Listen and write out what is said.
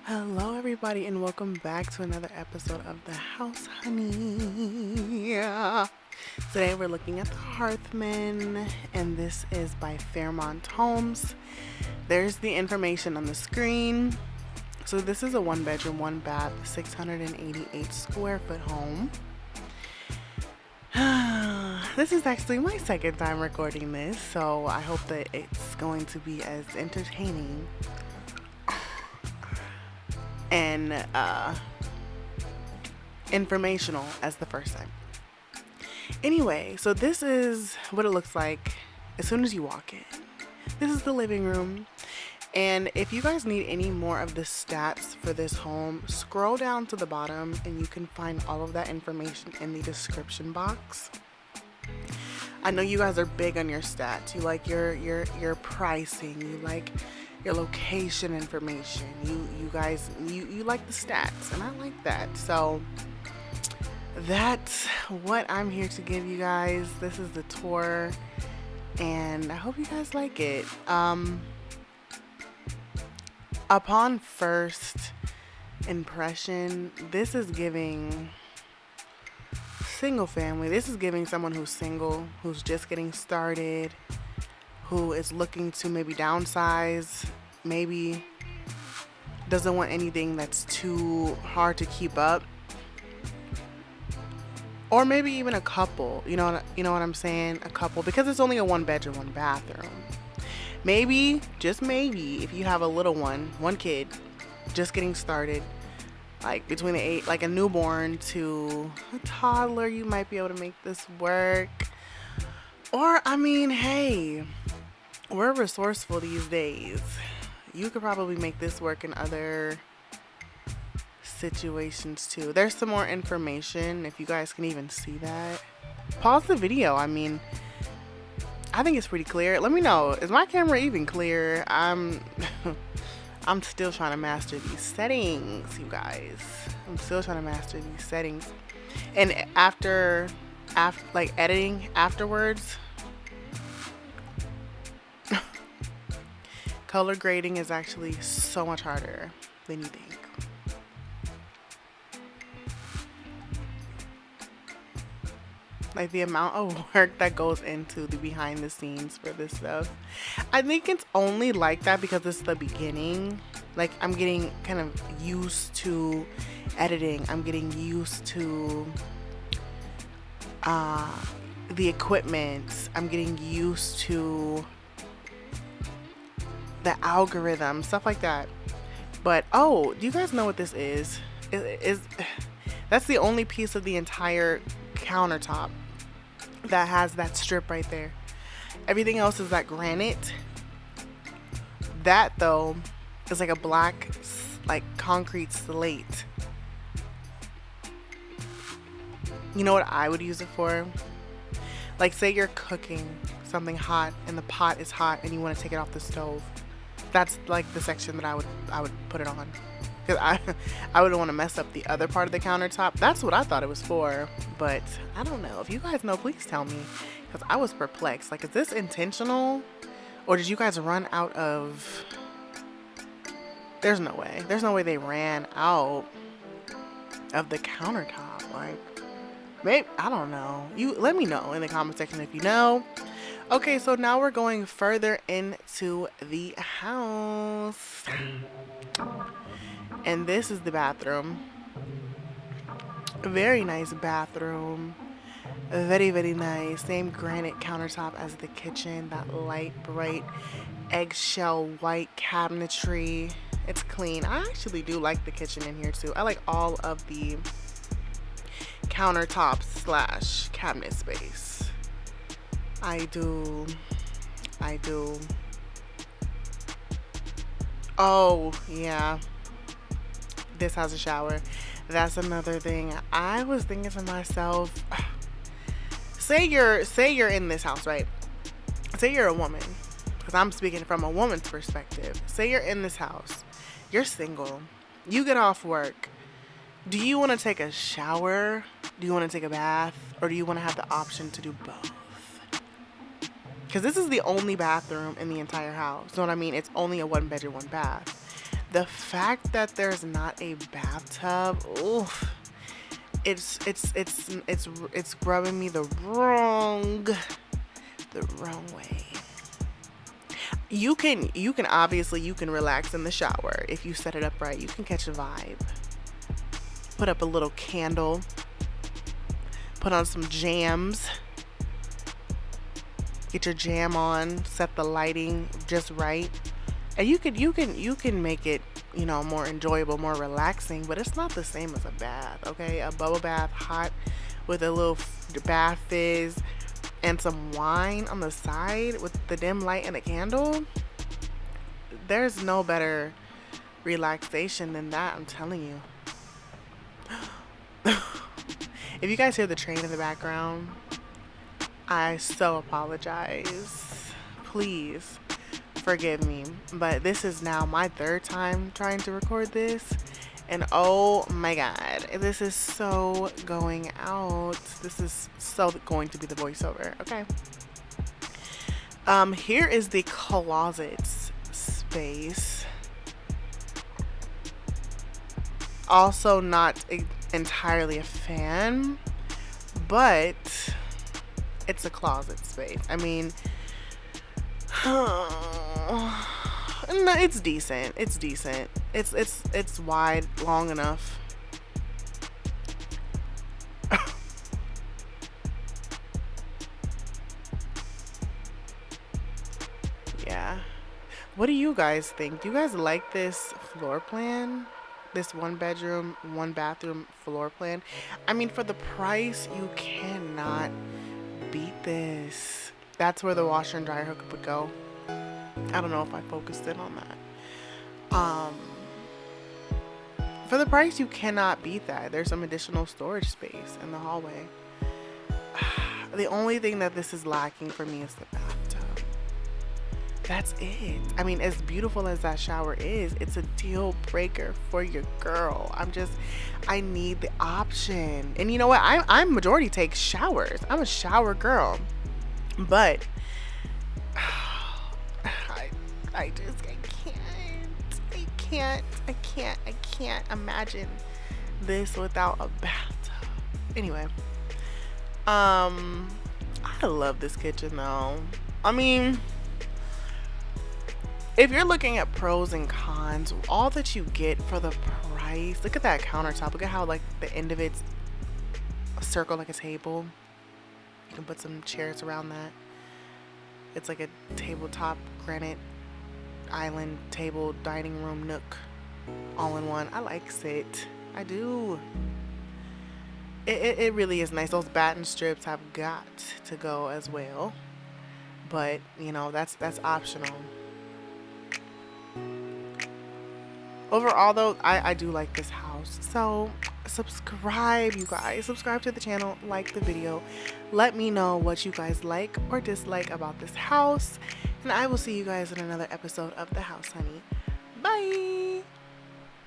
Hello, everybody, and welcome back to another episode of The House, honey. Yeah. Today, we're looking at the Hearthman, and this is by Fairmont Homes. There's the information on the screen. So, this is a one bedroom, one bath, 688 square foot home. This is actually my second time recording this, so I hope that it's going to be as entertaining and informational as the first time. Anyway, so this is what it looks like as soon as you walk in. This is the living room. And if you guys need any more of the stats for this home, scroll down to the bottom and you can find all of that information in the description box. I know you guys are big on your stats. You like your pricing. You like your location information. You guys like the stats, and I like that. So that's what I'm here to give you guys. This is the tour, and I hope you guys like it. Upon first impression, this is giving single family. This is giving someone who's single, who's just getting started, who is looking to maybe downsize, maybe doesn't want anything that's too hard to keep up, or maybe even a couple. You know what I'm saying? A couple, because it's only a one bedroom, one bathroom. Maybe, just maybe, if you have a little one kid, just getting started, like between the age, like a newborn to a toddler, you might be able to make this work. Or, I mean, hey, we're resourceful these days. You could probably make this work in other situations too. There's some more information, if you guys can even see that. Pause the video. I mean, I think it's pretty clear. Let me know, is my camera even clear? I'm still trying to master these settings, you guys. I'm still trying to master these settings. And after like editing afterwards, color grading is actually so much harder than you think. Like the amount of work that goes into the behind the scenes for this stuff. I think it's only like that because it's the beginning. Like, I'm getting kind of used to editing. I'm getting used to the equipment. I'm getting used to the algorithm, stuff like that. But do you guys know what this is? That's the only piece of the entire countertop that has that strip right there. Everything else is that granite. That though is like a black, like concrete slate. You know what I would use it for? Like, say you're cooking something hot and the pot is hot and you want to take it off the stove. That's like the section that I would put it on. Because I wouldn't want to mess up the other part of the countertop. That's what I thought it was for. But I don't know. If you guys know, please tell me. Because I was perplexed. Like, is this intentional? Or did you guys run out of... There's no way. There's no way they ran out of the countertop. Like, maybe, I don't know. You let me know in the comment section if you know. Okay, so now we're going further into the house. And this is the bathroom. Very nice bathroom. Very, very nice. Same granite countertop as the kitchen. That light, bright, eggshell white cabinetry. It's clean. I actually do like the kitchen in here too. I like all of the countertop / cabinet space. I do. Oh, yeah. This has a shower. That's another thing. I was thinking to myself, say you're in this house, right? Say you're a woman, because I'm speaking from a woman's perspective. Say you're in this house. You're single. You get off work. Do you want to take a shower? Do you want to take a bath? Or do you want to have the option to do both? Because this is the only bathroom in the entire house. You know what I mean? It's only a one bedroom, one bath. The fact that there's not a bathtub, oof, it's rubbing me the wrong way. You can obviously you can relax in the shower if you set it up right. You can catch a vibe. Put up a little candle. Put on some jams. Get your jam on. Set the lighting just right. And you can make it, more enjoyable, more relaxing, but it's not the same as a bath, okay? A bubble bath hot with a little bath fizz and some wine on the side with the dim light and a candle. There's no better relaxation than that, I'm telling you. If you guys hear the train in the background, I so apologize. Please forgive me. But this is now my third time trying to record this. And oh my god, this is so going out. This is so going to be the voiceover. Okay. Here is the closet space. Also not entirely a fan, but it's a closet space. I mean, no, it's decent. It's decent. It's wide, long enough. Yeah. What do you guys think? Do you guys like this floor plan? This one bedroom, one bathroom floor plan? I mean, for the price, you cannot beat this. That's where the washer and dryer hookup would go. I don't know if I focused in on that. For the price, you cannot beat that. There's some additional storage space in the hallway. The only thing that this is lacking for me is the bathtub. That's it. I mean, as beautiful as that shower is, it's a deal breaker for your girl. I need the option. And you know what? I'm majority take showers. I'm a shower girl. But I can't imagine this without a bathtub. Anyway, I love this kitchen though. I mean, if you're looking at pros and cons, all that you get for the price, look at that countertop. Look at how like the end of it's a circle like a table. You can put some chairs around that. It's like a tabletop granite island table dining room nook all in one. I likes it. I do. It really is nice. Those batten strips have got to go as well. But, that's optional. Overall though, I do like this house. So subscribe, you guys. Subscribe to the channel, like the video. Let me know what you guys like or dislike about this house. And I will see you guys in another episode of The House Honey. Bye!